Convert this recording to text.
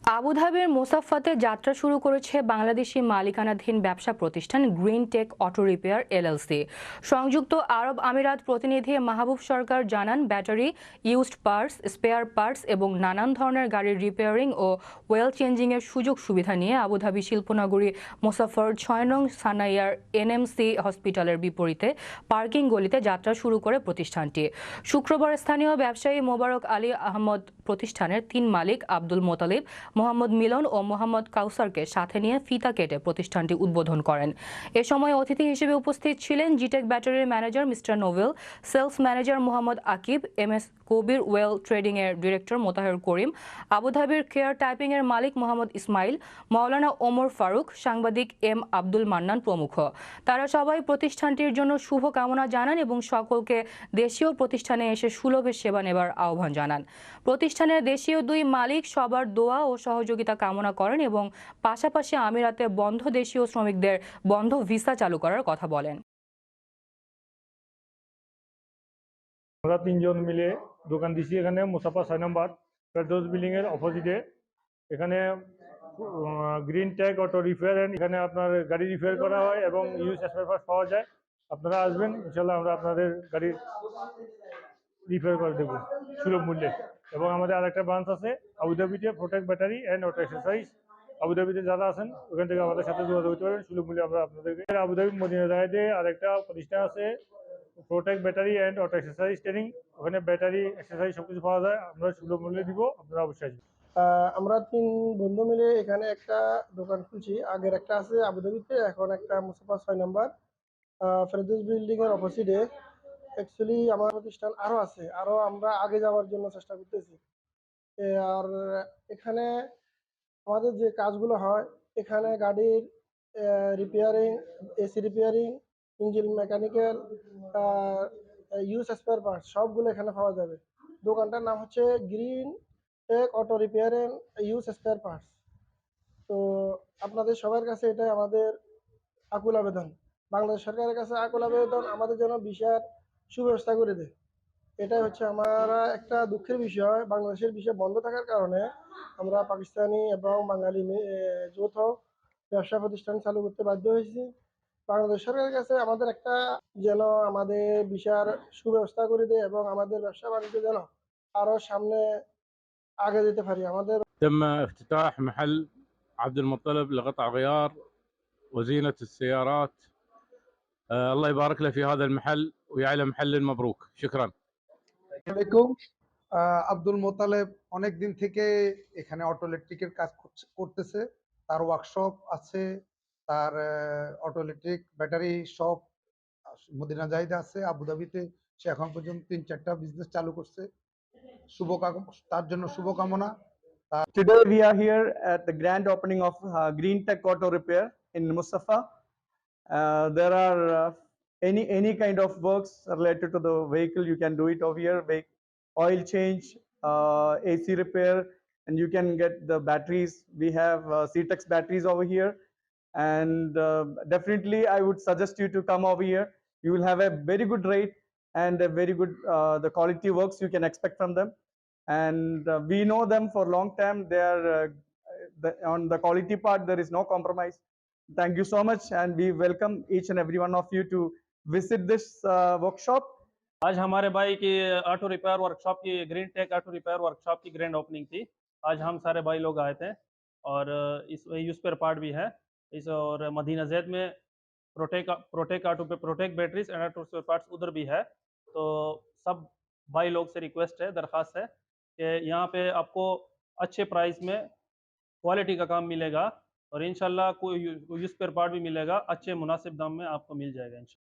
আবুধাবির মোসাফফাতে যাত্রা শুরু করেছে বাংলাদেশি মালিকানাধীন ব্যবসা প্রতিষ্ঠান Green Tech Auto Repair LLC. সংযুক্ত আরব আমিরাত প্রতিনিধি মাহবুব সরকার জানান, battery, used parts, spare parts এবং নানান ধরনের গাড়ির রিপেয়ারিং ও ওয়েল চেঞ্জিংয়ের সুযোগ সুবিধা নিয়ে আবুধাবি শিল্পনগরী মোসাফফর ৬ নং সানাইয়ার এনএমসি হসপিটালের বিপরীতে পার্কিং গলিতে যাত্রা শুরু করে প্রতিষ্ঠানটি। শুক্রবার স্থানীয় ব্যবসায়ী মোবারক আলী আহমদ প্রতিষ্ঠানের ৩ মালিক আব্দুল মোতালিব, মোহাম্মদ মিলন ও মোহাম্মদ কাউসারকে সাথে নিয়ে ফিতা কেটে প্রতিষ্ঠানটি উদ্বোধন করেন। এ সময় অতিথি হিসেবে উপস্থিত ছিলেন জিটেক ব্যাটারির manager mister Novel, sales manager Mohammad Akib, MS Kabir well trading এর ডিরেক্টর মোতাহের করিম, আবুধাবির কেয়ার টাইপিং এর মালিক মোহাম্মদ ইসমাইল, মাওলানা ওমর ফারুক, সাংবাদিক এম আব্দুল মান্নান প্রমুখ। তারা সবাই প্রতিষ্ঠানটির জন্য শুভ কামনা জানান এবং সকলকে দেশীয় প্রতিষ্ঠানে এসে সুলভে সেবা নেবার আহ্বান জানান। প্রতিষ্ঠানের দেশীয় ২ মালিক সবার দোয়া ও সহযোগিতা কামনা করেন এবং পাশাপাশি আমিরাতে বন্ধ দেশীয় শ্রমিকদের বন্ধ ভিসা চালু করার কথা বলেন। আমরা ৩ জন মিলে দোকান দিছি এখানে মুসাফা ৬ নম্বর ফেরদৌস বিল্ডিং এর অপোজিটে। এখানে গ্রিন টেক অটো রিপেয়ার, এখানে আপনার গাড়ি রিপেয়ার করা হয় এবং ইউজ স্পেয়ার পার্টস পাওয়া যায়। আপনারা আসবেন, ইনশাল্লাহ আমরা আপনাদের গাড়ি রিপেয়ার করে দেবো সুলভ মূল্যে। এবং আমাদের আরেকটা ব্রাঞ্চ আছে আবুধাবিতে, protect battery and auto exercise. আবুধাবিতে যারা আছেন ওখান থেকে আমাদের সাথে যোগাযোগ করতে পারেন, সুলভ মূল্যে আমরা আপনাদেরকে। আবুধাবি মদিনা জায়েদে আরেকটা প্রতিষ্ঠান আছে protect battery and auto exercise training. ওখানে ব্যাটারি, এক্সারসাইজ সবকিছু পাওয়া যায়। আমরা সুলভ মূল্যে দিব, আপনারা অবশ্যই আসবেন। আমরা ৩ বন্ধু মিলে এখানে একটা দোকান খুলছি। আগের একটা আছে আবুধাবিতে, এখন একটা মুসাফা ৬ নম্বর ফেরদৌস বিল্ডিং এর অপোজিটে। অ্যাকচুয়ালি আমার প্রতিষ্ঠান আরো আছে, আরো আমরা আগে যাওয়ার জন্য চেষ্টা করতেছি। আর এখানে আমাদের যে কাজগুলো হয়, এখানে গাড়ির repairing, AC repairing, engine mechanical, use spare parts সবগুলো এখানে পাওয়া যাবে। দোকানটার নাম হচ্ছে Green Tech Auto Repair and Use spare Parts. তো আপনাদের সবার কাছে এটাই আমাদের আকুল আবেদন, বাংলাদেশ সরকারের কাছে আকুল আবেদন, আমাদের জন্য ভিসার সুব্যবস্থা করে দেয়। এটাই হচ্ছে আমরা একটা দুঃখের বিষয়, বাংলাদেশের ভিসা বন্ধ থাকার কারণে আমরা পাকিস্তানি এবং বাঙালি যৌথ ব্যবসা প্রতিষ্ঠান চালু করতে বাধ্য হয়েছি। বাংলাদেশ সরকারের কাছে আমাদের একটা যেন আমাদের ভিসার সুব্যবস্থা করে দেয় এবং আমাদের ব্যবসা বাণিজ্য যেন আরো সামনে আগে যেতে পারি। আমাদের تم افتتاح محل عبد المطلب لقطع غيار وزينة السيارات. الله يبارك له في هذا المحل ويعلم محل مبروك. شكرا. আসসালামাইকুম। আব্দুল মোতালেব অনেক দিন থেকে এখানে অটো ইলেকট্রিকের কাজ করতেছে। তার ওয়ার্কশপ আছে, তার auto electric battery shop Madina জাহিদে আছে। আবুধাবিতে সে এখন পর্যন্ত ৩-৪টা বিজনেস চালু করছে। তার জন্য শুভকামনা। Today we are here at the grand opening of Green Tech Auto Repair in Mustafa. There are any kind of works related to the vehicle, you can do it over here. Oil change, AC repair, and you can get the batteries. We have CTEX batteries over here, and definitely I would suggest you to come over here. You will have a very good rate and a very good the quality works you can expect from them. And we know them for a long time. They are on the quality part, there is no compromise. Thank you so much, and we welcome each and every one of you to visit this workshop. आज हमारे भाई की auto repair workshop की, Green Tech Auto repair workshop की grand opening थी। आज हम सारे भाई लोग आए थे और इस यूज स्पेयर पार्ट भी है इस, और मदीना जैद में प्रोटेक ऑटो पे Protek batteries and auto spare parts उधर भी है। तो सब भाई लोग से रिक्वेस्ट है, दरख्वास्त है कि यहाँ पे आपको अच्छे प्राइस में क्वालिटी का काम मिलेगा और इंशाल्लाह कोई यूज स्पेयर पार्ट भी मिलेगा, अच्छे मुनासिब दाम में आपको मिल जाएगा इंशाल्लाह।